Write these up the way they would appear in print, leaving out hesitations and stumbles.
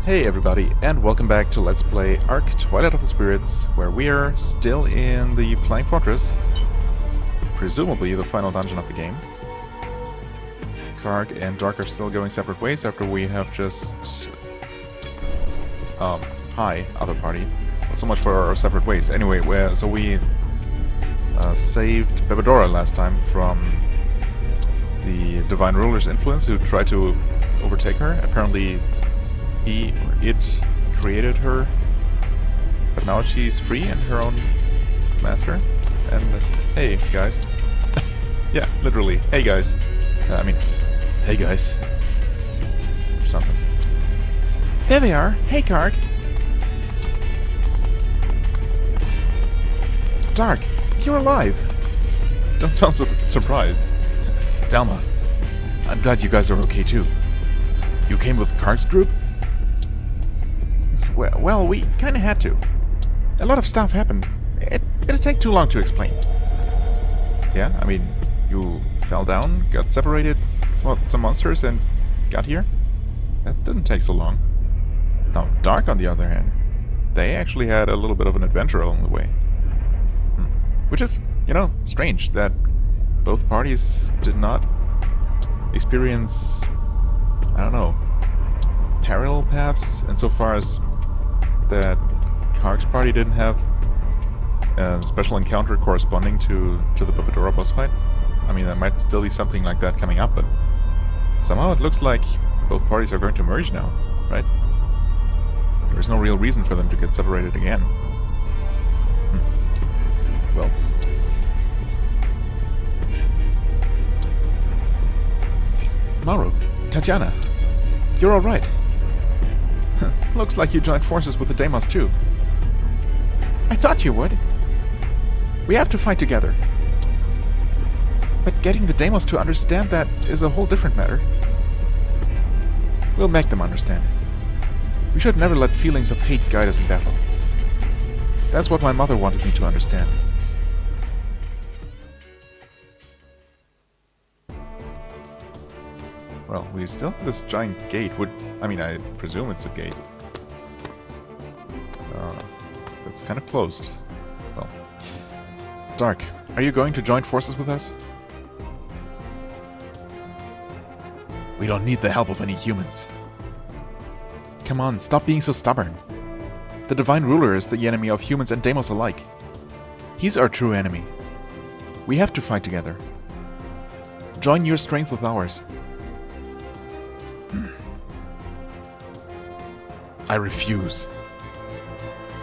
Hey everybody, and welcome back to Let's Play Ark Twilight of the Spirits, where we are still in the Flying Fortress, presumably the final dungeon of the game. Kharg and Darc are still going separate ways after we have just... hi, other party. Not so much for our separate ways. Anyway, so we saved Bebedora last time from the Divine Ruler's influence, who tried to overtake her. Apparently it created her, but now she's free and her own master. And hey guys. Yeah, literally, hey guys. Hey guys. Or something. There they are. Hey Kharg. Darc, you're alive. Don't sound so surprised. Delma, I'm glad you guys are okay too. You came with Kharg's group? Well, we kinda had to. A lot of stuff happened. It'd take too long to explain. Yeah, I mean, you fell down, got separated, fought some monsters, and got here? That didn't take so long. Now, Darc, on the other hand, they actually had a little bit of an adventure along the way. Which is, you know, strange that both parties did not experience, I don't know, parallel paths insofar as that Kharg's party didn't have a special encounter corresponding to the Bebedora boss fight. I mean, there might still be something like that coming up, but somehow it looks like both parties are going to merge now, right? There's no real reason for them to get separated again. Well. Maru, Tatiana, you're alright. Looks like you joined forces with the Deimos too. I thought you would. We have to fight together. But getting the Deimos to understand that is a whole different matter. We'll make them understand. We should never let feelings of hate guide us in battle. That's what my mother wanted me to understand. Well, we still have this giant gate. I presume it's a gate. That's kind of closed. Well, Darc, are you going to join forces with us? We don't need the help of any humans. Come on, stop being so stubborn. The Divine Ruler is the enemy of humans and Deimos alike. He's our true enemy. We have to fight together. Join your strength with ours. I refuse.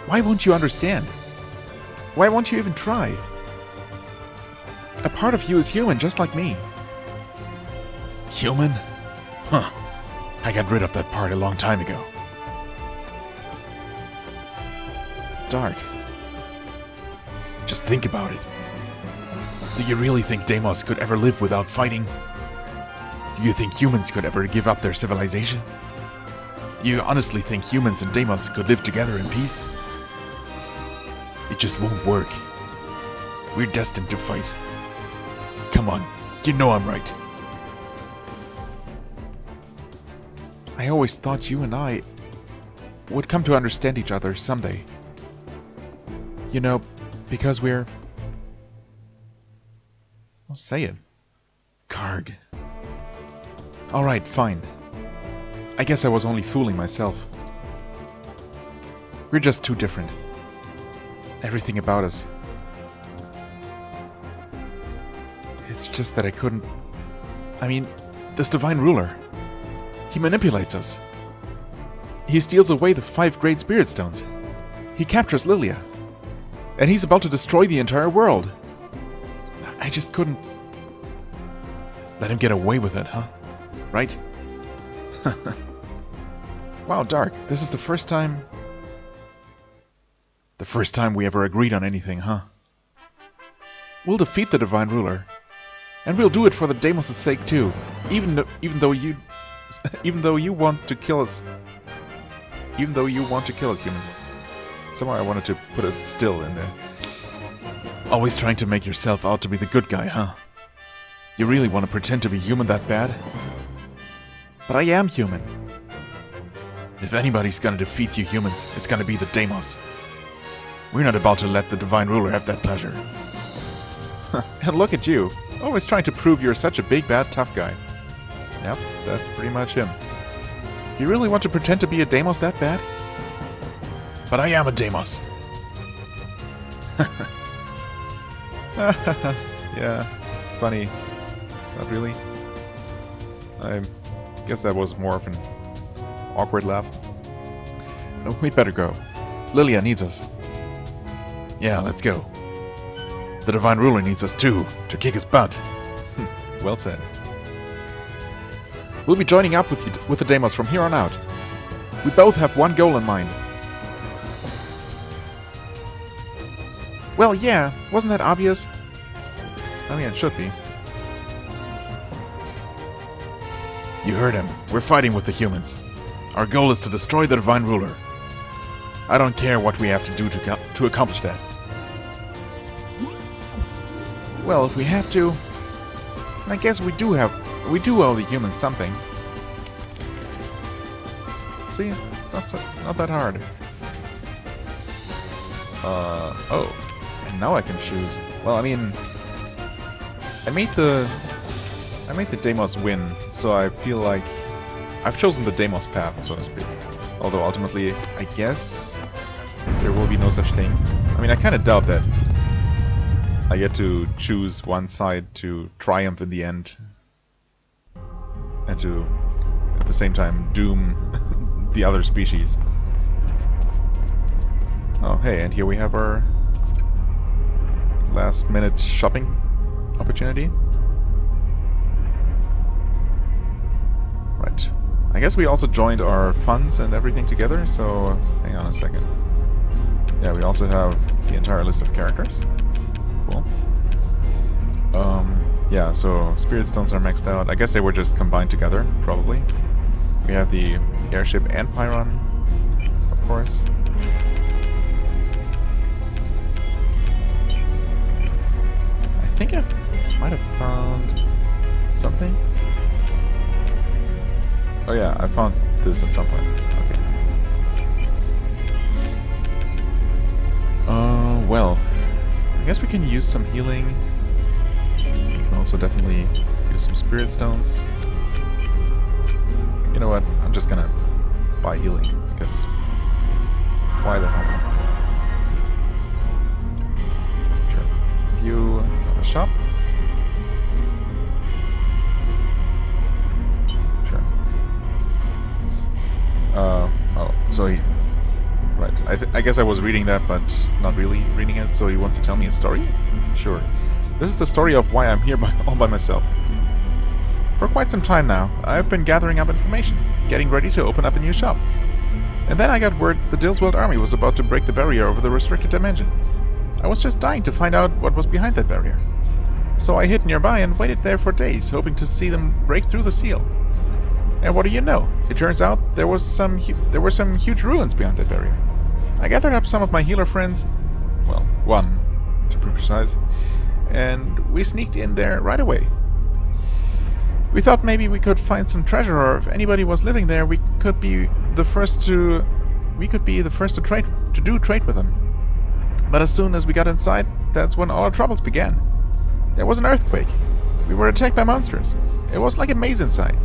Why won't you understand? Why won't you even try? A part of you is human, just like me. Human? Huh. I got rid of that part a long time ago. Darc. Just think about it. Do you really think Deimos could ever live without fighting? Do you think humans could ever give up their civilization? Do you honestly think humans and Deimos could live together in peace? It just won't work. We're destined to fight. Come on, you know I'm right. I always thought you and I would come to understand each other someday. You know, because we're... I'll say it. Kharg. Alright, fine. I guess I was only fooling myself. We're just too different. Everything about us. It's just that I couldn't... I mean, this Divine Ruler. He manipulates us. He steals away the 5 Great Spirit Stones. He captures Lilia. And he's about to destroy the entire world. I just couldn't... let him get away with it, huh? Right? Wow, Darc, this is the first time... The first time we ever agreed on anything, huh? We'll defeat the Divine Ruler. And we'll do it for the Deimos' sake too. Even though you want to kill us... Even though you want to kill us, humans. Somehow I wanted to put a still in there. Always trying to make yourself out to be the good guy, huh? You really want to pretend to be human that bad? But I am human. If anybody's gonna defeat you humans, it's gonna be the Deimos. We're not about to let the Divine Ruler have that pleasure. And look at you, always trying to prove you're such a big, bad, tough guy. Yep, that's pretty much him. You really want to pretend to be a Deimos that bad? But I am a Deimos. Yeah, funny. Not really. I guess that was more of an awkward laugh. Oh, we'd better go. Lilia needs us. Yeah, let's go. The Divine Ruler needs us too, to kick his butt. Well said. We'll be joining up with the Deimos from here on out. We both have one goal in mind. Well, yeah, wasn't that obvious? I mean, it should be. You heard him. We're fighting with the humans. Our goal is to destroy the Divine Ruler. I don't care what we have to do to accomplish that. Well, if we have to, I guess we do owe the humans something. See, it's not that hard. Oh, and now I can choose. Well, I mean, I made the Deimos win, so I feel like I've chosen the Deimos path, so to speak. Although ultimately, I guess there will be no such thing. I mean, I kind of doubt that I get to choose one side to triumph in the end, and to, at the same time, doom the other species. Oh, hey, and here we have our last-minute shopping opportunity. Right. I guess we also joined our funds and everything together, so hang on a second. Yeah, we also have the entire list of characters. Cool. Yeah, so Spirit Stones are maxed out. I guess they were just combined together, probably. We have the airship and Pyron, of course. I think I might have found something. Oh yeah, I found this at some point. Okay. Well, I guess we can use some healing. We can also definitely use some Spirit Stones. You know what? I'm just gonna buy healing, because why the hell not? Sure. View the shop. Sure. Oh, so he... Right. I guess I was reading that, but not really reading it, so he wants to tell me a story? Sure. This is the story of why I'm here all by myself. For quite some time now, I've been gathering up information, getting ready to open up a new shop. And then I got word the Dillsweld army was about to break the barrier over the restricted dimension. I was just dying to find out what was behind that barrier. So I hid nearby and waited there for days, hoping to see them break through the seal. And what do you know? It turns out there were some huge ruins behind that barrier. I gathered up some of my healer friends, well, one, to be precise, and we sneaked in there right away. We thought maybe we could find some treasure, or if anybody was living there, we could be the first to trade with them. But as soon as we got inside, that's when all our troubles began. There was an earthquake. We were attacked by monsters. It was like a maze inside.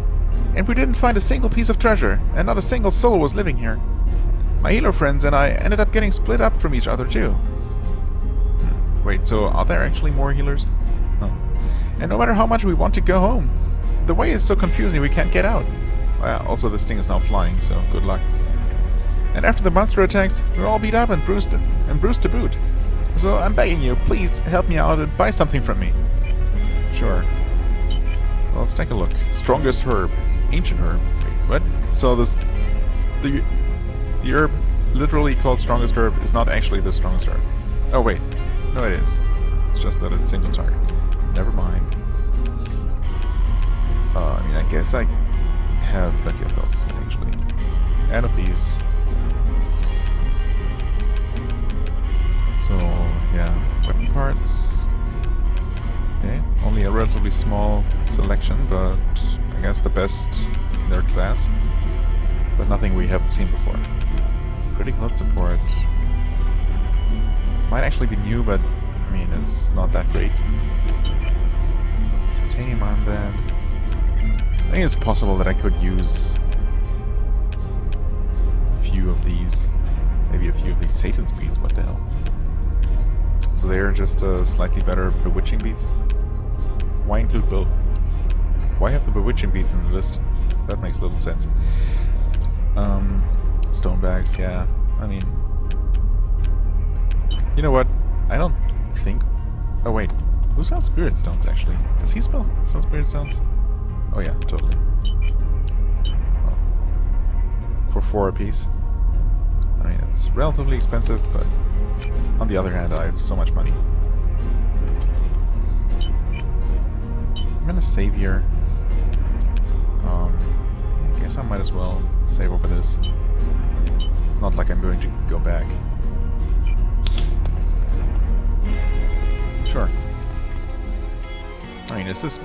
And we didn't find a single piece of treasure, and not a single soul was living here. My healer friends and I ended up getting split up from each other too. Wait, so are there actually more healers? Oh. And no matter how much we want to go home, the way is so confusing we can't get out. Well, also this thing is now flying, so good luck. And after the monster attacks, we're all beat up and bruised to boot. So I'm begging you, please help me out and buy something from me. Sure. Well, let's take a look. Strongest herb. Ancient herb. Wait, what? So the herb literally called strongest herb is not actually the strongest herb. Oh wait. No, it is. It's just that it's single target. Never mind. I mean, I guess I have plenty of those, actually. And of these. So, yeah. Weapon parts. Okay. Only a relatively small selection, but I guess the best in their class. but nothing we haven't seen before. Critical hit support. Might actually be new, but I mean, it's not that great. Titanium armband. I think it's possible that I could use a few of these. Maybe a few of these Satan speeds, what the hell. So they're just slightly better bewitching beats. Why include both? Why have the bewitching beats in the list? That makes little sense. Stone bags, yeah. I mean, you know what? I don't think. Oh wait, who sells spirit stones actually? Does he sell spirit stones? Oh yeah, totally. Well, for 4 apiece. I mean, it's relatively expensive, but on the other hand, I have so much money. I'm gonna save here. I guess I might as well save over this. It's not like I'm going to go back. Sure. I mean, is this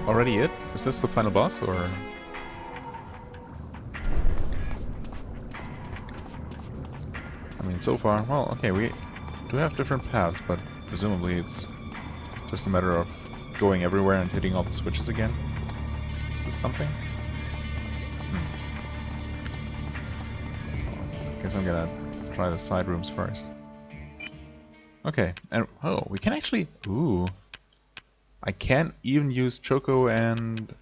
already it? Is this the final boss, or...? I mean, so far, well, okay, we do have different paths, but presumably it's just a matter of going everywhere and hitting all the switches again. Is this something? Guess I'm gonna try the side rooms first. Okay, and oh, we can actually... Ooh. I can even use Choco and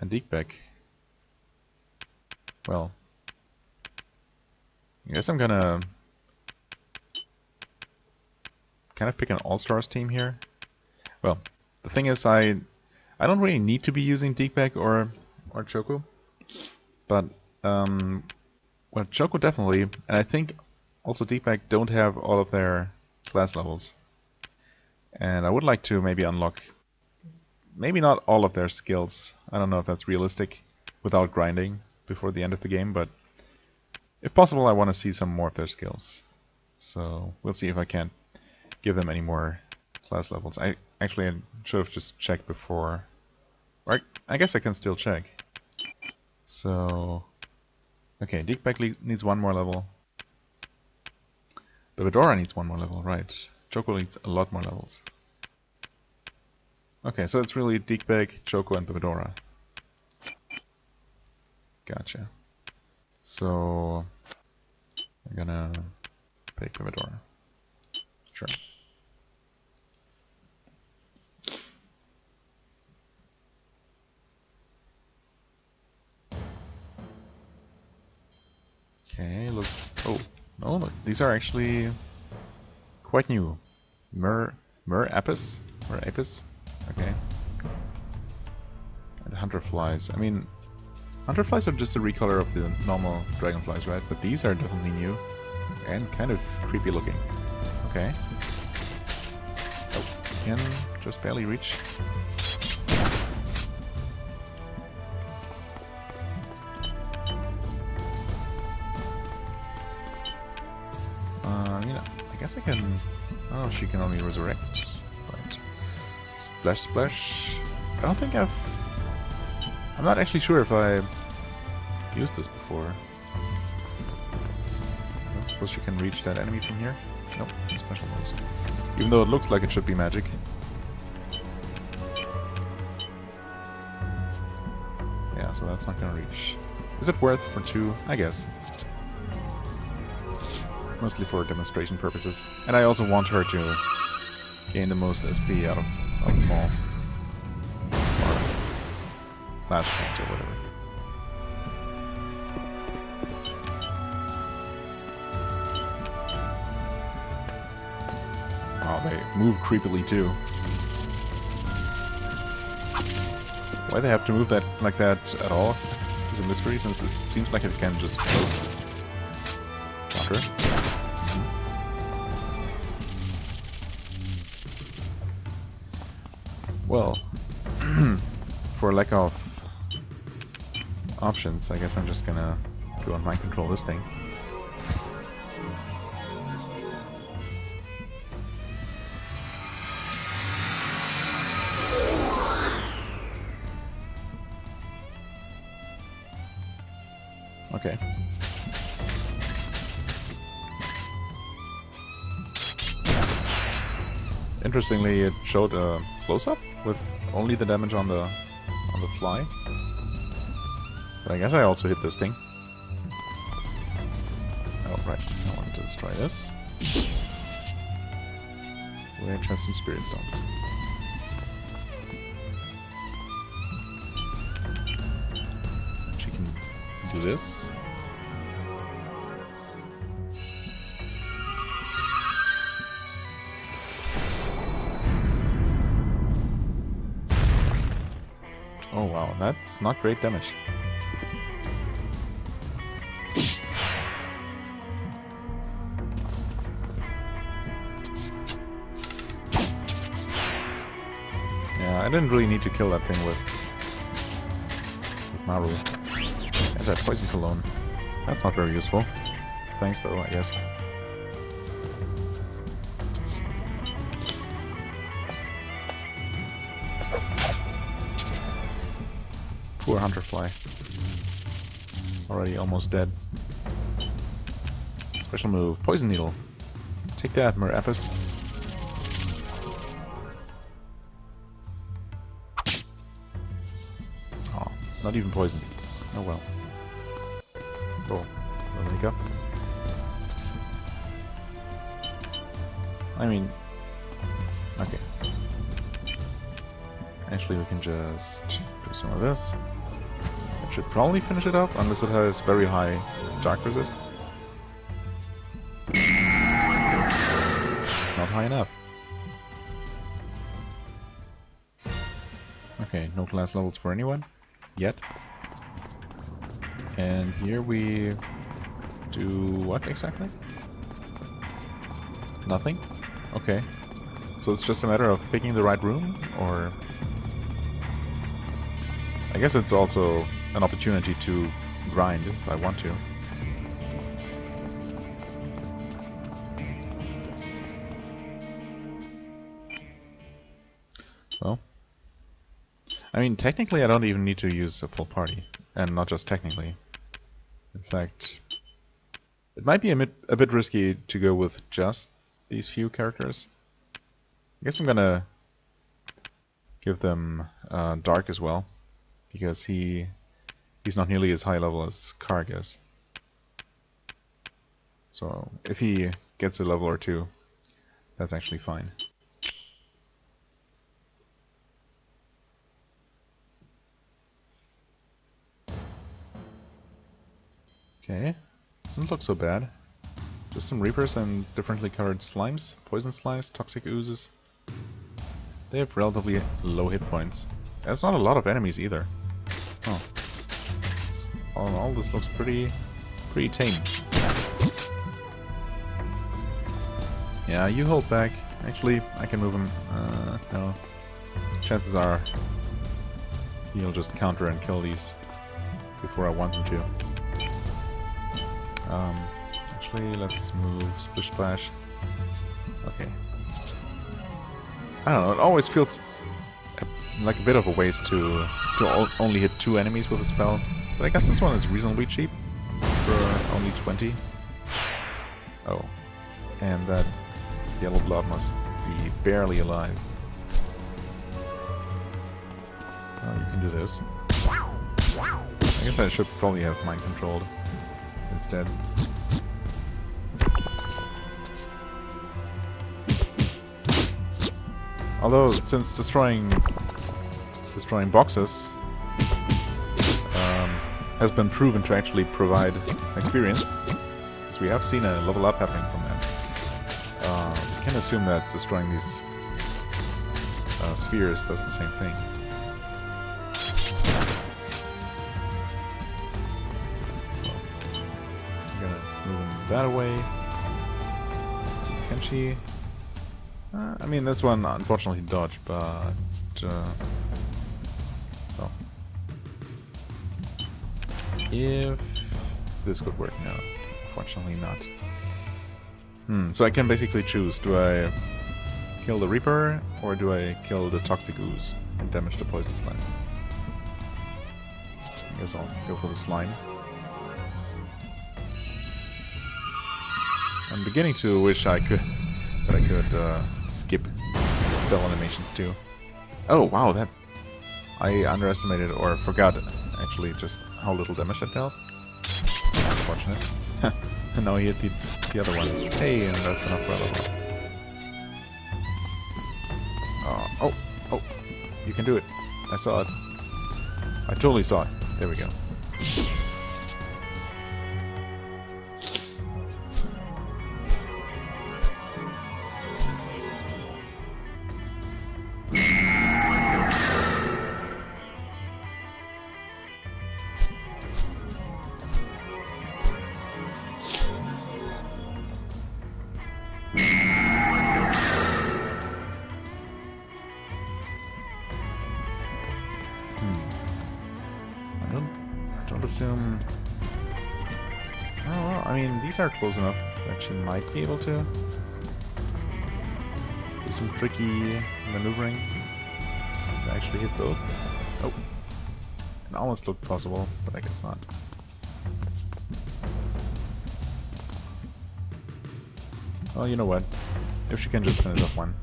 Deekbeck. Well, I guess I'm gonna kind of pick an all-stars team here. Well, the thing is, I don't really need to be using Deekbeck or Choco, but well, Choco definitely, and I think also Deekbeck don't have all of their class levels. And I would like to maybe unlock, maybe not all of their skills. I don't know if that's realistic without grinding before the end of the game, but if possible I want to see some more of their skills. So we'll see if I can't give them any more class levels. I should have just checked before. Or I guess I can still check. So, okay, Deekbeck needs 1 more level. The Fedora needs 1 more level, right. Choco needs a lot more levels. Okay, so it's really Deekbeck, Choco, and Fedora. Gotcha. So I'm gonna pick Fedora. Sure. Okay, looks... Oh, no, look, these are actually quite new. Apis? Okay. And Hunterflies. I mean, Hunterflies are just a recolor of the normal dragonflies, right? But these are definitely new. And kind of creepy looking. Okay. Oh, can just barely reach. You know, I guess I can... Oh, she can only resurrect. Right. Splash, splash. I don't think I've... I'm not actually sure if I used this before. I don't suppose she can reach that enemy from here? Nope, it's special moves. Even though it looks like it should be magic. Yeah, so that's not gonna reach. Is it worth for 2? I guess. Mostly for demonstration purposes. And I also want her to gain the most SP out of them all. Or class points or whatever. Wow, they move creepily too. Why they have to move that like that at all is a mystery, since it seems like it can just float. Counter. Well, for lack of options, I guess I'm just gonna go and mind control this thing. Okay. Interestingly, it showed a close-up with only the damage on the fly. But I guess I also hit this thing. Oh right, I want to destroy this. Which has some spirit stones. She can do this. Oh wow, that's not great damage. Yeah, I didn't really need to kill that thing with Maru. And that poison cologne. That's not very useful. Thanks though, I guess. Poor Hunterfly. Already almost dead. Special move, Poison Needle. Take that, Merapis. Oh, not even poison. Oh well. Oh, no makeup. I mean... Okay. Actually, we can just do some of this. That should probably finish it off, unless it has very high dark resist. Not high enough. Okay, no class levels for anyone yet. And here we do what exactly? Nothing? Okay. So it's just a matter of picking the right room, or... I guess it's also an opportunity to grind if I want to. Well, I mean, technically I don't even need to use a full party, and not just technically. In fact, it might be a bit risky to go with just these few characters. I guess I'm gonna give them Darc as well, because he's not nearly as high level as Kharg is. So if he gets a level or two, that's actually fine. Okay, doesn't look so bad. Just some Reapers and differently colored slimes, poison slimes, toxic oozes. They have relatively low hit points. There's not a lot of enemies either. Oh. All in all, this looks pretty tame. Yeah, you hold back. Actually, I can move him. No. Chances are he'll just counter and kill these before I want him to. Actually, let's move Splish Splash. Okay. I don't know, it always feels like a bit of a waste to only hit 2 enemies with a spell. But I guess this one is reasonably cheap for only 20. Oh. And that yellow blob must be barely alive. Oh, you can do this. I guess I should probably have mind controlled instead. Although, since destroying boxes has been proven to actually provide experience, because we have seen a level up happening from that, we can assume that destroying these spheres does the same thing. I'm gonna move him that away. Let's see, can she? I mean, this one unfortunately dodged, but well, if this could work, no, unfortunately not. So I can basically choose: do I kill the Reaper or do I kill the Toxic Ooze and damage the Poison Slime? I guess I'll go for the Slime. I'm beginning to wish I could skip spell animations too. Oh wow, that I underestimated or forgot actually just how little damage that dealt. Unfortunate. And now he hit the other one. Hey, and that's enough for a level. Oh, you can do it. I saw it. I totally saw it. There we go. I don't assume... Oh, well, I mean, these are close enough that she might be able to do some tricky maneuvering to actually hit both. Oh, it almost looked possible, but I guess not. Well, you know what? If she can just finish off one,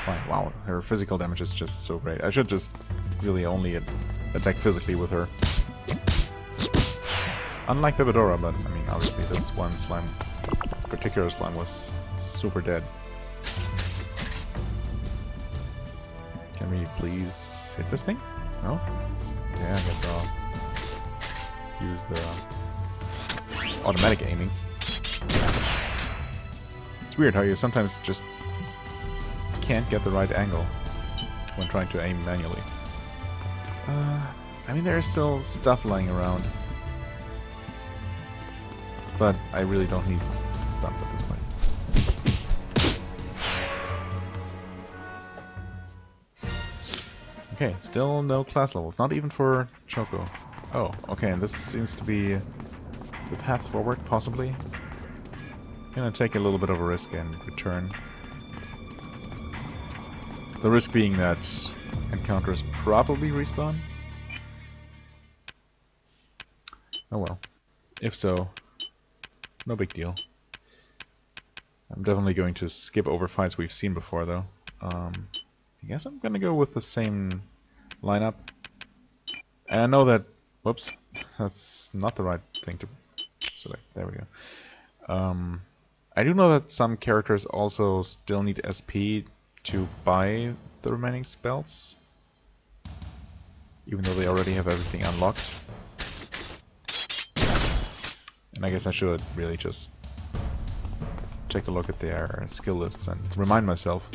fine. Wow, her physical damage is just so great. I should just really only attack physically with her. Unlike the Bedora, but I mean, obviously this one slime, this particular slime was super dead. Can we please hit this thing? No? Yeah, I guess I'll use the automatic aiming. It's weird how you sometimes just can't get the right angle when trying to aim manually. I mean, there's still stuff lying around. But I really don't need stuff at this point. Okay, still no class levels, not even for Choco. Oh, okay, and this seems to be the path forward, possibly. Gonna take a little bit of a risk and return. The risk being that encounters probably respawn. Oh well. If so, no big deal. I'm definitely going to skip over fights we've seen before, though. I guess I'm gonna go with the same lineup. And I know that... Whoops. That's not the right thing to select. There we go. I do know that some characters also still need SP to buy the remaining spells. Even though they already have everything unlocked. And I guess I should really just take a look at their skill lists and remind myself.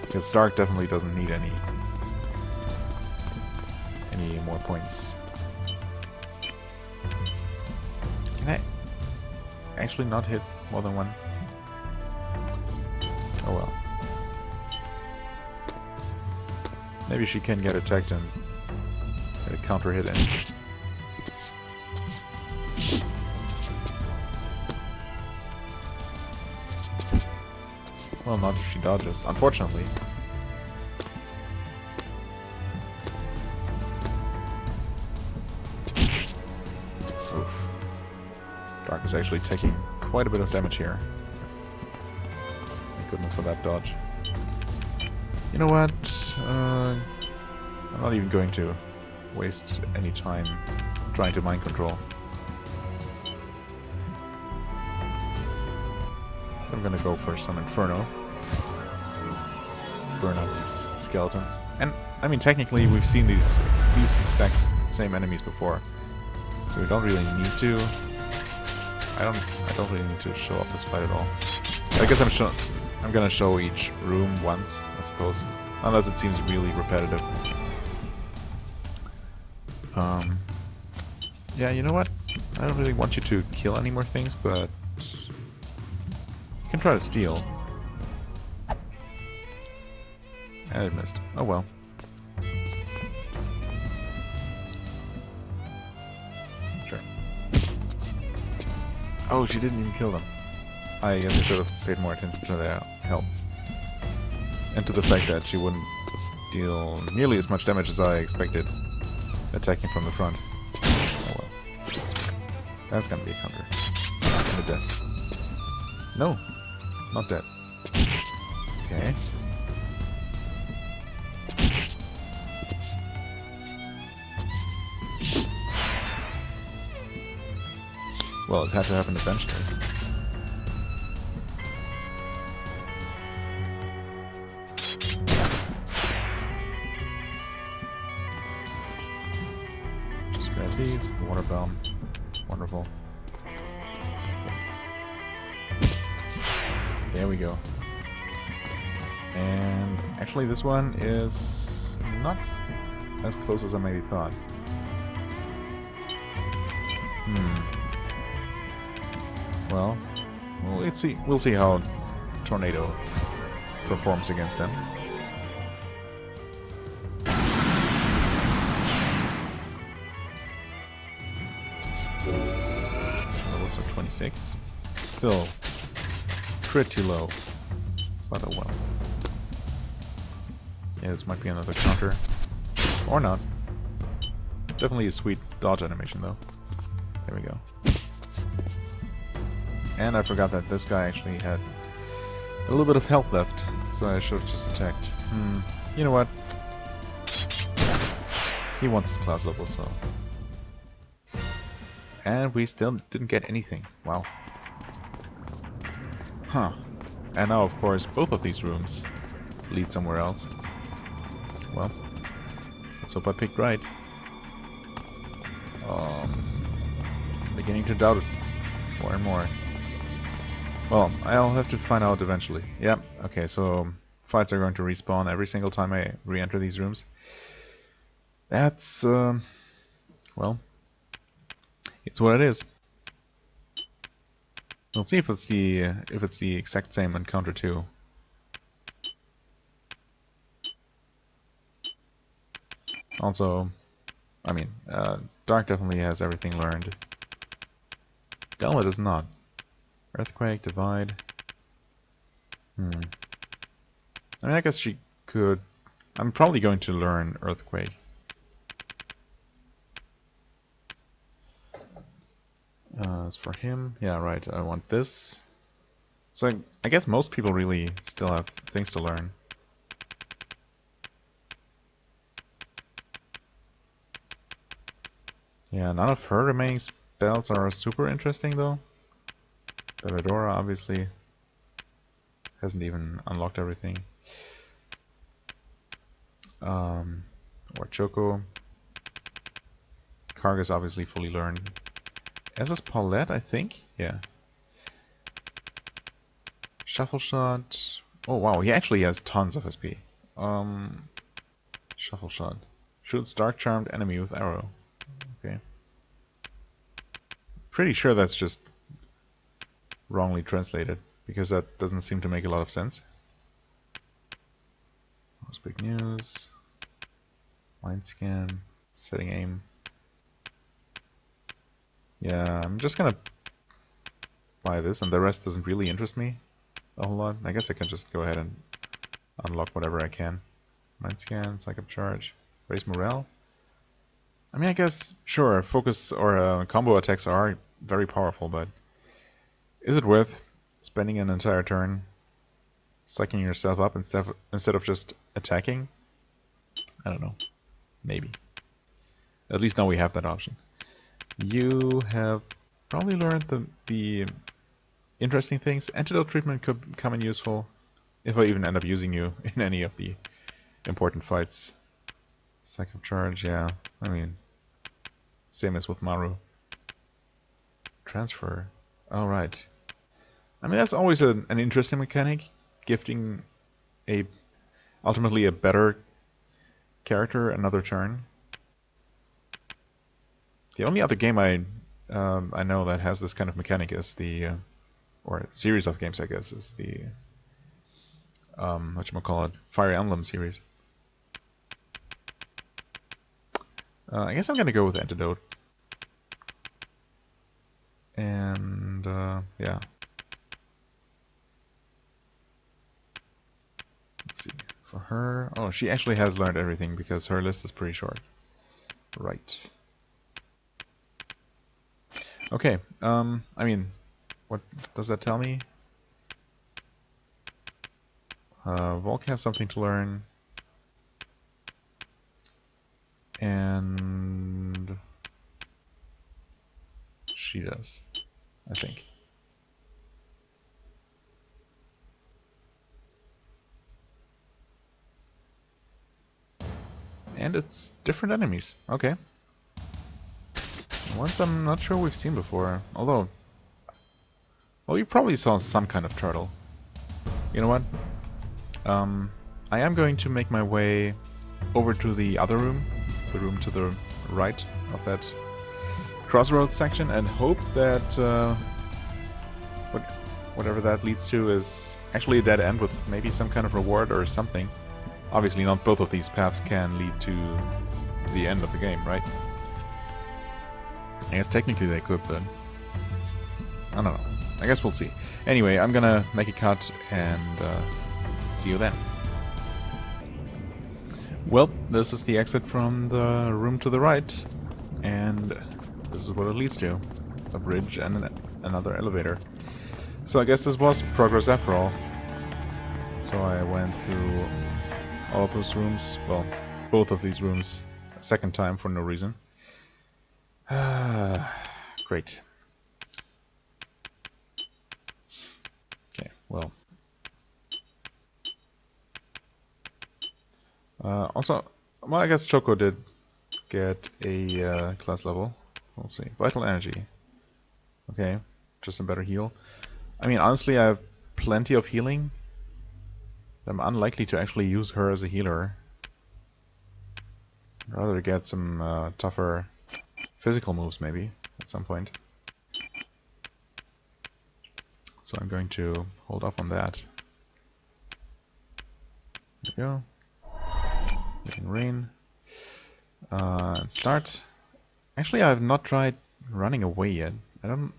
Because Darc definitely doesn't need any more points. Can I actually not hit more than one? Oh well. Maybe she can get attacked and get a counter hit in. Well, not if she dodges, unfortunately. Oof. Darc is actually taking quite a bit of damage here. Thank goodness for that dodge. You know what? I'm not even going to waste any time trying to mind control. So I'm gonna go for some Inferno. Burn out these skeletons. And, I mean, technically we've seen these exact same enemies before. So we don't really need to... I don't really need to show off this fight at all. I guess I'm gonna show each room once, I suppose. Unless it seems really repetitive. Yeah, you know what? I don't really want you to kill any more things, but... you can try to steal. And it missed. Oh well. Sure. Oh, she didn't even kill them. I guess I should have paid more attention to their help. And to the fact that she wouldn't deal nearly as much damage as I expected, attacking from the front. Oh well. That's gonna be a counter. And a death. No, not dead. Okay. Well, it had to happen eventually. Just grab these. Water bomb. Wonderful. There we go. And actually this one is not as close as I maybe thought. Well, let's see. We'll see how Tornado performs against them. Levels of 26. Still pretty low, but oh well. Yeah, this might be another counter, or not. Definitely a sweet dodge animation though. There we go. And I forgot that this guy actually had a little bit of health left, so I should have just attacked. You know what? He wants his class level, so... And we still didn't get anything. Wow. Huh. And now, of course, both of these rooms lead somewhere else. Well, let's hope I picked right. Beginning to doubt it more and more. Well, I'll have to find out eventually. Yep, okay, so fights are going to respawn every single time I re-enter these rooms. That's, well, it's what it is. We'll see if it's the exact same encounter too. Also, I mean, Darc definitely has everything learned. Galma does not. Earthquake, Divide. I mean, I guess she could... I'm probably going to learn Earthquake. As for him, yeah, right, I want this. So I guess most people really still have things to learn. Yeah, none of her remaining spells are super interesting though. Bebedora obviously hasn't even unlocked everything. Or Choco. Kharg is obviously fully learned. As is Paulette, I think? Yeah. Shuffle Shot. Oh wow, he actually has tons of SP. Shuffle Shot. Shoots Dark Charmed enemy with arrow. Okay. Pretty sure that's just wrongly translated, because that doesn't seem to make a lot of sense. Most big news. Mind scan. Setting aim. Yeah, I'm just gonna buy this, and the rest doesn't really interest me a whole lot. I guess I can just go ahead and unlock whatever I can. Mind scan, psych up charge, raise morale. I mean, I guess, sure, focus or combo attacks are very powerful, but is it worth spending an entire turn psyching yourself up instead of just attacking? I don't know. Maybe. At least now we have that option. You have probably learned the interesting things. Antidote treatment could come in useful if I even end up using you in any of the important fights. Psych up charge, yeah. I mean, same as with Maru. Transfer. Alright. I mean, that's always an interesting mechanic. Gifting ultimately a better character another turn. The only other game I know that has this kind of mechanic is the, or series of games I guess, is the, whatchamacallit, Fire Emblem series. I guess I'm gonna go with Antidote. And, yeah. Let's see. For her... Oh, she actually has learned everything because her list is pretty short. Right. Okay, I mean, what does that tell me? Volk has something to learn. And she does, I think. And it's different enemies. Okay. Ones I'm not sure we've seen before. Although, well, you probably saw some kind of turtle. You know what? I am going to make my way over to the other room. The room to the right of that crossroads section, and hope that whatever that leads to is actually a dead end with maybe some kind of reward or something. Obviously not both of these paths can lead to the end of the game, right? I guess technically they could, but I don't know. I guess we'll see. Anyway, I'm gonna make a cut and see you then. Well, this is the exit from the room to the right, and this is what it leads to. A bridge and another elevator. So I guess this was progress after all. So I went through all of those rooms, well, both of these rooms, a second time for no reason. Great. Okay, well. Also, well, I guess Choco did get a class level. We'll see. Vital energy. Okay, just a better heal. I mean, honestly, I have plenty of healing. I'm unlikely to actually use her as a healer. I'd rather get some tougher physical moves, maybe, at some point. So I'm going to hold off on that. There we go. Getting rain. And start. Actually, I have not tried running away yet. I don't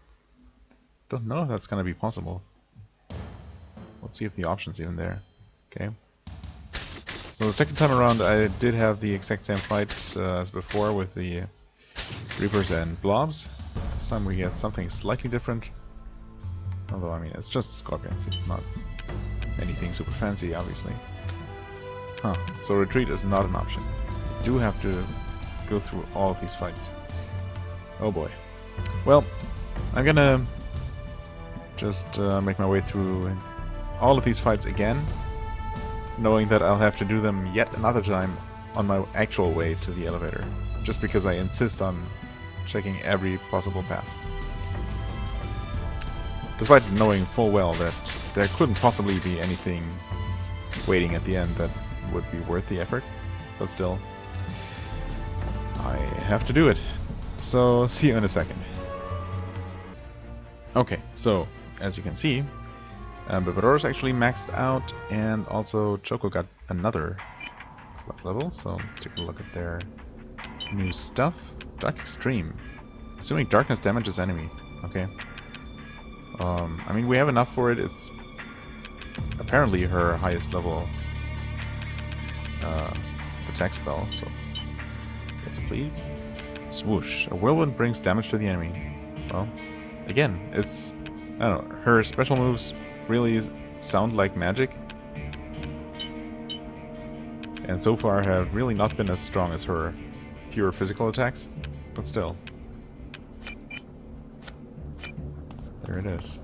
know if that's gonna be possible. Let's see if the option's even there. Okay. So the second time around, I did have the exact same fight as before with the Reapers and Blobs. This time we get something slightly different. Although, I mean, it's just Scorpions. It's not anything super fancy, obviously. Huh. So retreat is not an option. You do have to go through all of these fights. Oh boy. Well, I'm gonna just make my way through all of these fights again, knowing that I'll have to do them yet another time on my actual way to the elevator, just because I insist on checking every possible path. Despite knowing full well that there couldn't possibly be anything waiting at the end that would be worth the effort, but still, I have to do it. So, see you in a second. Okay, so, as you can see, Bibador's actually maxed out, and also Choco got another class level, so let's take a look at their new stuff. Dark Extreme. Assuming darkness damages enemy. Okay. I mean, we have enough for it. It's apparently her highest level attack spell, so yes, please. Swoosh. A whirlwind brings damage to the enemy. Well, again, it's, I don't know, her special moves really sound like magic, and so far have really not been as strong as her pure physical attacks, but still. There it is.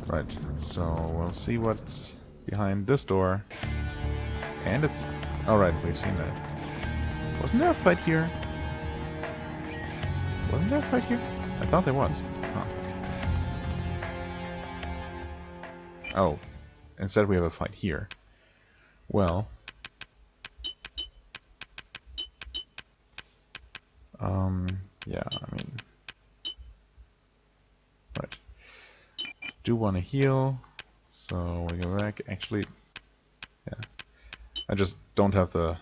Right, so we'll see what's behind this door. And it's... Alright, we've seen that. Wasn't there a fight here? Wasn't there a fight here? I thought there was. Huh. Oh. Instead we have a fight here. Well... yeah, I mean... Right. Do want to heal, so we go back. Actually, yeah, I just don't have the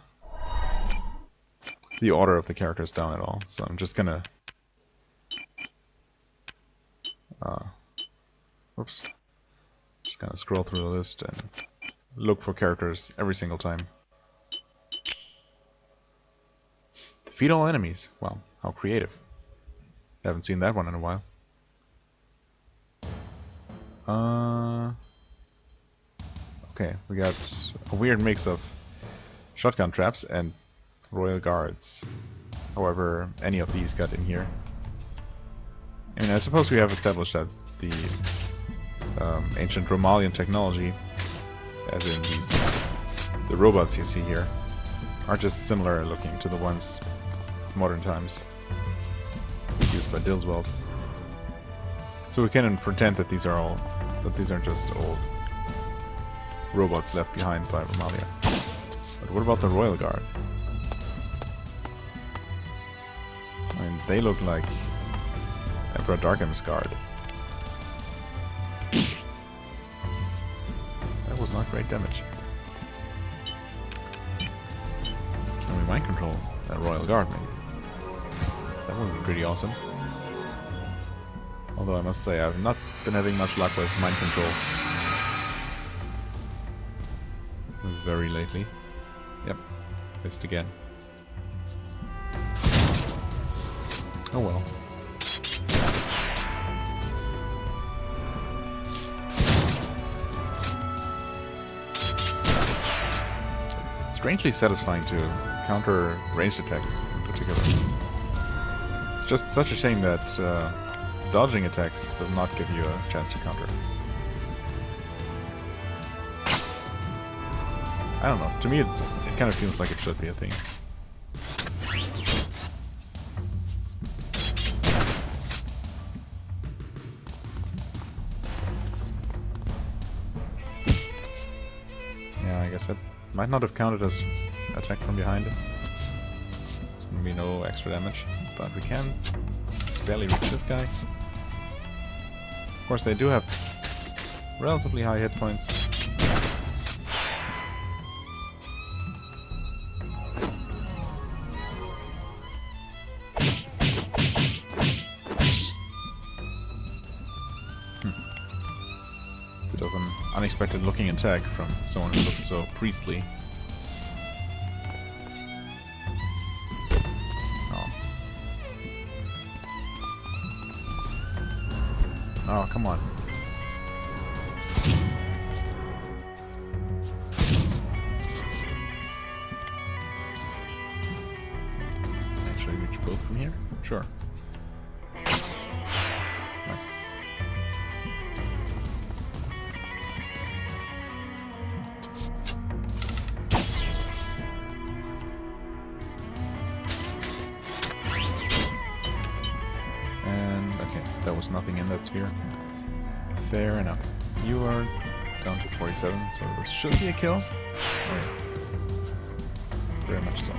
order of the characters down at all, so I'm just gonna whoops, just gonna scroll through the list and look for characters every single time. Defeat all enemies. Wow, how creative. Haven't seen that one in a while. Okay, we got a weird mix of shotgun traps and royal guards. However, any of these got in here. I mean, I suppose we have established that the ancient Romalian technology, as in the robots you see here, are just similar looking to the ones modern times used by Dillswald. So we can pretend that these are just old robots left behind by Romalia. But what about the Royal Guard? I mean, they look like Emperor Darkham's guard. That was not great damage. Can we mind control that Royal Guard, maybe? That would be pretty awesome. Although I must say, I've not been having much luck with mind control very lately. Yep, missed again. Oh well. It's strangely satisfying to counter ranged attacks in particular. It's just such a shame that dodging attacks does not give you a chance to counter. I don't know, to me it kind of feels like it should be a thing. Yeah, I guess that might not have counted as attack from behind. There's gonna be no extra damage, but we can barely reach this guy. Of course, they do have relatively high hit points. Bit of an unexpected looking attack from someone who looks so priestly. Oh, come on. Actually reach both from here? Sure. Nice. And okay, there was nothing in that sphere. Fair enough. You are down to 47, so this should be a kill. Oh, yeah. Very much so.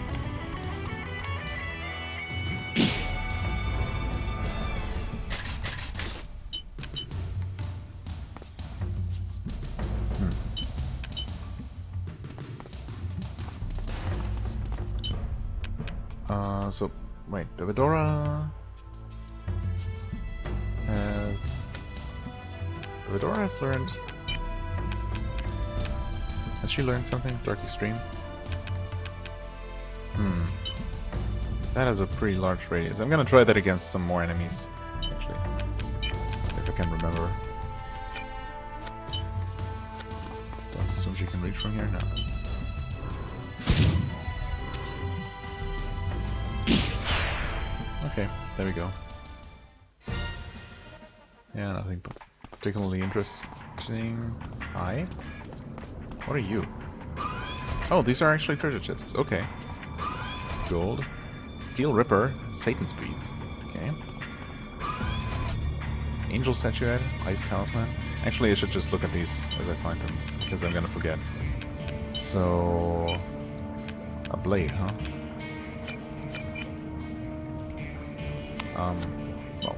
So, wait, Bebedora has learned... Has she learned something? Dark Extreme? That has a pretty large radius. I'm gonna try that against some more enemies, actually. If I can remember. Don't assume she can reach from here? No. Okay, there we go. Yeah, nothing particularly interesting. Hi? What are you? Oh, these are actually treasure chests. Okay. Gold. Steel Ripper. Satan's Beads. Okay. Angel Statuette. Ice Talisman. Actually, I should just look at these as I find them, because I'm gonna forget. So... a blade, huh? Well...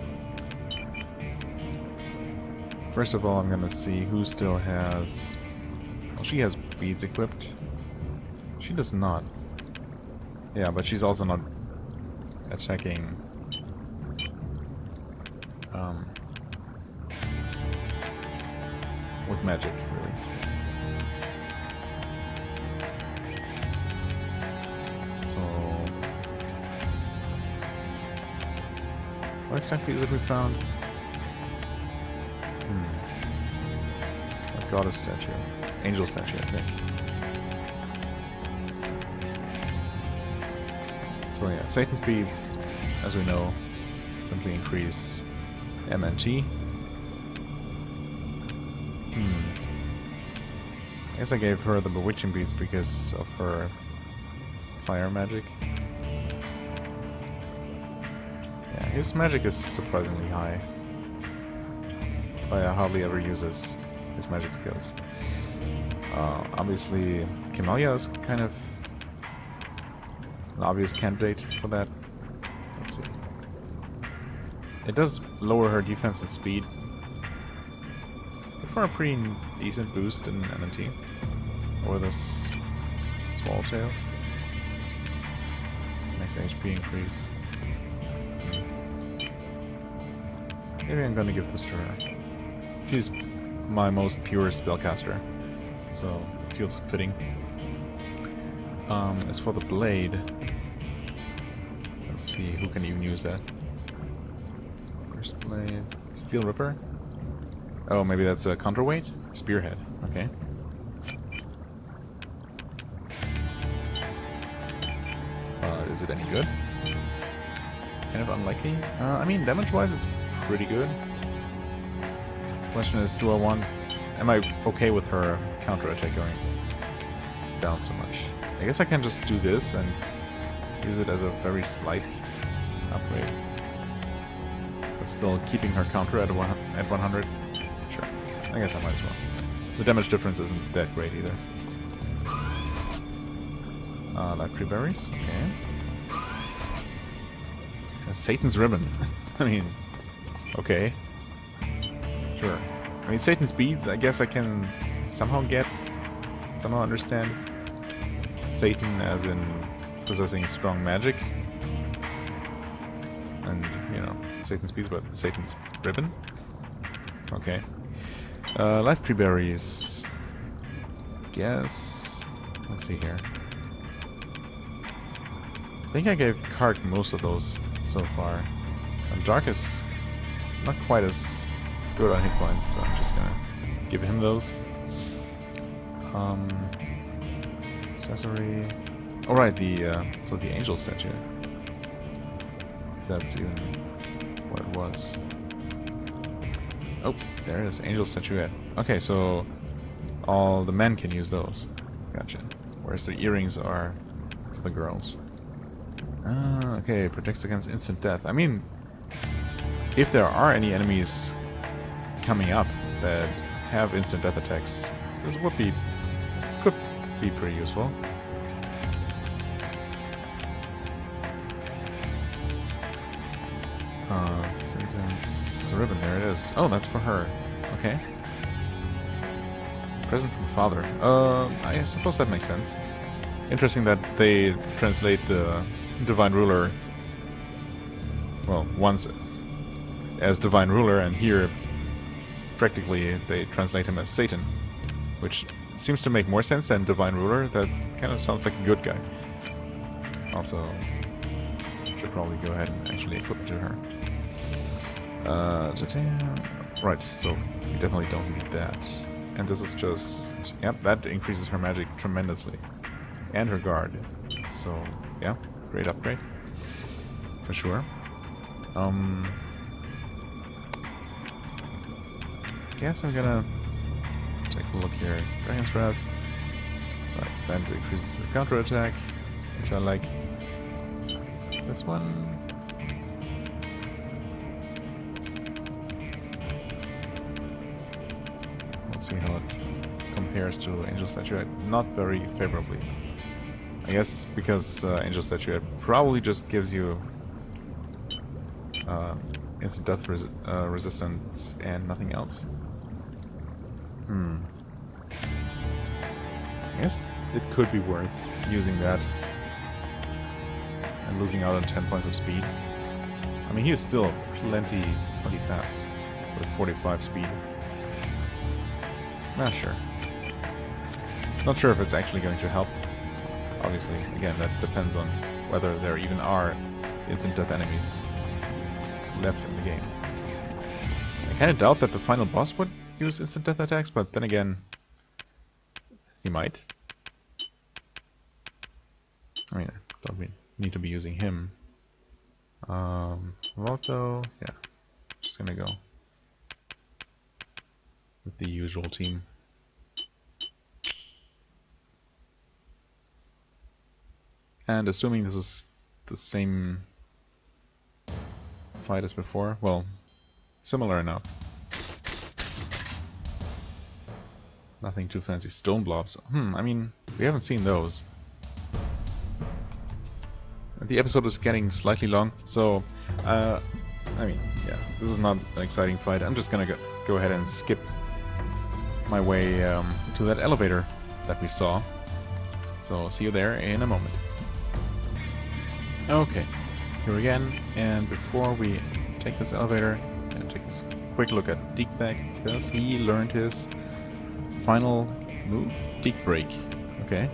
First of all, I'm gonna see who still has... Well, she has beads equipped. She does not. Yeah, but she's also not attacking... with magic, really. So... What exactly is it we found? A goddess statue. Angel statue, I think. So yeah, Satan's beads, as we know, simply increase M and T. I guess I gave her the bewitching beads because of her fire magic. Yeah, his magic is surprisingly high. But I hardly ever uses his magic skills. Obviously, Camellia is kind of an obvious candidate for that. Let's see. It does lower her defense and speed. For a pretty decent boost in MNT over this Swallowtail. Nice HP increase. Maybe I'm gonna give this to her. She's my most pure spellcaster, so it feels fitting. As for the blade, let's see who can even use that. First blade, Steel Ripper. Oh, maybe that's a counterweight? Spearhead, okay. Is it any good? Kind of unlikely. I mean, damage-wise, it's pretty good. Question is, am I okay with her counter-attack going down so much? I guess I can just do this and use it as a very slight upgrade. But still keeping her counter at 100. Sure, I guess I might as well. The damage difference isn't that great either. Life berries, okay. Satan's ribbon. I mean, okay. Sure. I mean, Satan's beads, I guess I can somehow understand. Satan as in possessing strong magic. And, you know, Satan's beads, but Satan's ribbon? Okay. Life tree berries. Guess. Let's see here. I think I gave Kharg most of those so far. And Darc is not quite as good on hit points, so I'm just gonna give him those. Accessory. Oh right, so the angel statue. If that's even what it was. Oh, there it is, angel statuette. Okay, so all the men can use those. Gotcha. Whereas the earrings are for the girls. Ah, okay, protects against instant death. I mean, if there are any enemies coming up that have instant death attacks, this could be pretty useful. Satan's ribbon, there it is. Oh, that's for her. Okay. Present from father. I suppose that makes sense. Interesting that they translate the Divine Ruler, well, once as Divine Ruler, and here practically they translate him as Satan, which seems to make more sense than Divine Ruler. That kind of sounds like a good guy. Also, should probably go ahead and actually equip it to her. Right, so we definitely don't need that. And this is just, yep, that increases her magic tremendously. And her guard. So, yeah, great upgrade. For sure. Guess I'm gonna take a look here. Dragon's Wrath. Right, that increases his counter attack, which I like. This one. Let's see how it compares to Angel Statuette. Not very favorably. I guess because Angel Statuette probably just gives you instant death resistance and nothing else. I guess it could be worth using that and losing out on 10 points of speed. I mean, he is still plenty fast with 45 speed. Not sure. Not sure if it's actually going to help. Obviously, again, that depends on whether there even are instant death enemies left in the game. I kind of doubt that the final boss would use instant death attacks, but then again, he might. I mean, don't we need to be using him? Roto, yeah, just gonna go with the usual team. And assuming this is the same fight as before, well, similar enough. Nothing too fancy. Stone blobs. I mean, we haven't seen those. The episode is getting slightly long, so, I mean, yeah, this is not an exciting fight. I'm just gonna go ahead and skip my way to that elevator that we saw. So, see you there in a moment. Okay, here again, and before we take this elevator, and take a quick look at Deekback, because he learned his final move, Deek Break. Okay,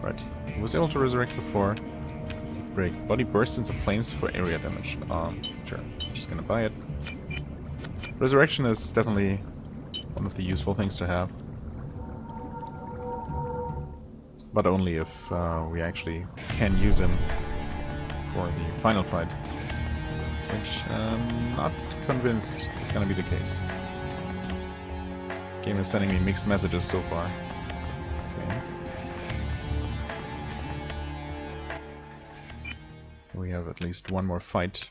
right, he was able to resurrect before. Break. Body bursts into flames for area damage. Sure. Just gonna buy it. Resurrection is definitely one of the useful things to have. But only if we actually can use him for the final fight. Which I'm not convinced is gonna be the case. Game is sending me mixed messages so far. Okay. We have at least one more fight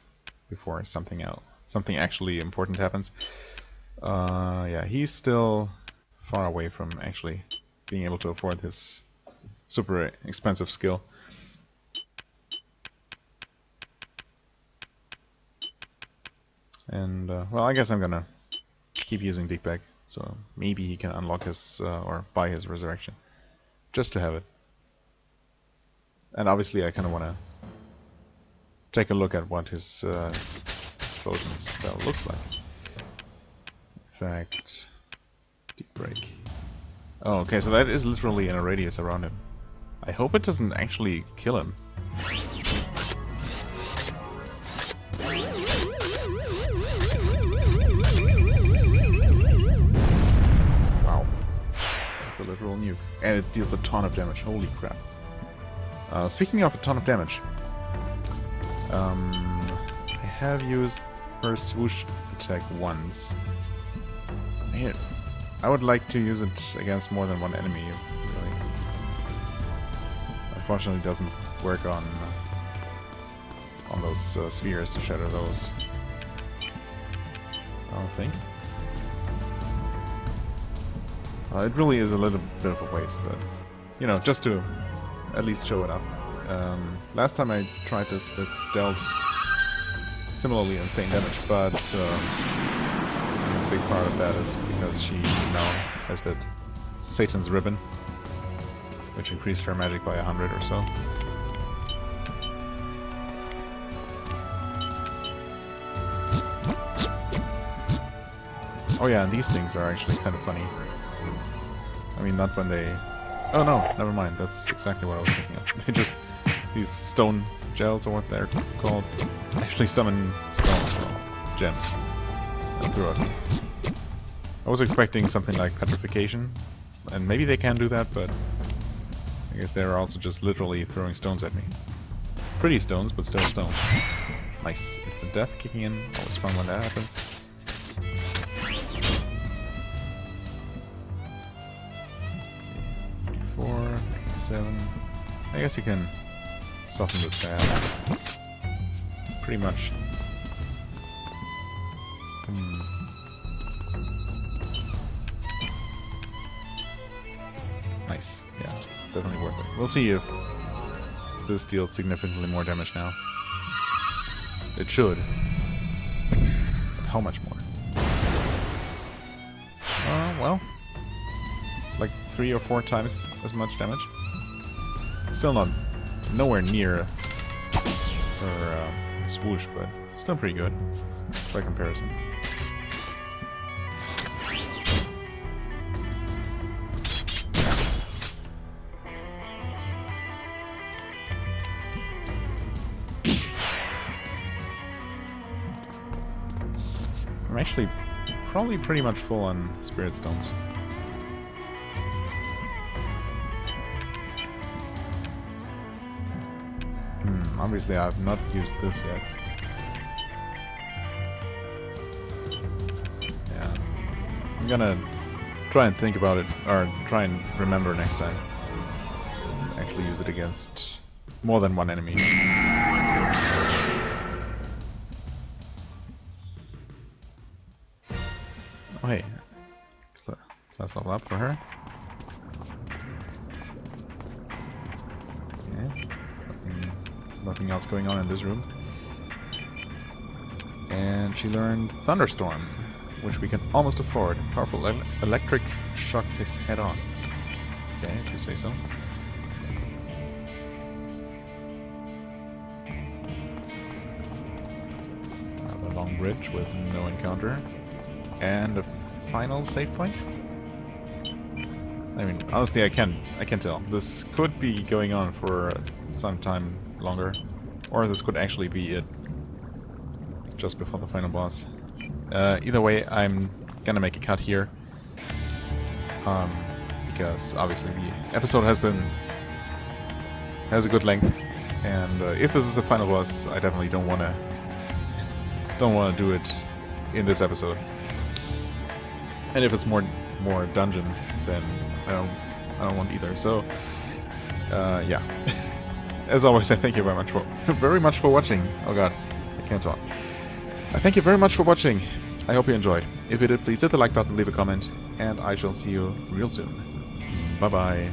before something actually important happens. Yeah, he's still far away from actually being able to afford his super expensive skill. And well, I guess I'm gonna keep using Deekback, so maybe he can unlock his or buy his resurrection, just to have it. And obviously, I kind of want to take a look at what his explosion spell looks like. In fact, Deep Break. Oh, okay, so that is literally in a radius around him. I hope it doesn't actually kill him. Wow. That's a literal nuke. And it deals a ton of damage. Holy crap. Speaking of a ton of damage, I have used her swoosh attack once. I would like to use it against more than one enemy, really. Unfortunately, it doesn't work on those spheres to shatter those. I don't think. It really is a little bit of a waste, but you know, just to at least show it up. Last time I tried this dealt similarly insane damage, but a big part of that is because she now has that Satan's Ribbon, which increased her magic by 100 or so. Oh yeah, and these things are actually kind of funny. I mean, not when they... Oh no, never mind, that's exactly what I was thinking of. They just... These stone gels, or what they're called, actually summon stones, well, gems, and throw at me. I was expecting something like petrification, and maybe they can do that, but I guess they're also just literally throwing stones at me. Pretty stones, but still stones. Nice. Instant death kicking in, always fun when that happens. Let's see, 4, 7, I guess you can soften the sand. Pretty much. Nice. Yeah, definitely worth it. We'll see if this deals significantly more damage now. It should. But how much more? Well, like 3 or 4 times as much damage. Still not nowhere near her swoosh, but still pretty good by comparison. I'm actually probably pretty much full on spirit stones. Obviously I've not used this yet. Yeah. I'm gonna try and think about it, or try and remember next time. Actually use it against more than one enemy. Oh hey, let's level up for her. Okay. Nothing else going on in this room. And she learned Thunderstorm, which we can almost afford. Powerful electric shock hits head on. Okay, if you say so. Another long bridge with no encounter. And a final save point? I mean, honestly, I can tell. This could be going on for some time longer, or this could actually be it just before the final boss. Either way, I'm gonna make a cut here, because obviously the episode has a good length, and if this is the final boss, I definitely don't wanna do it in this episode. And if it's more dungeon, then I don't want either. So yeah. As always, I thank you very much for watching. Oh god, I can't talk. I thank you very much for watching. I hope you enjoyed. If you did, please hit the like button, leave a comment, and I shall see you real soon. Bye bye.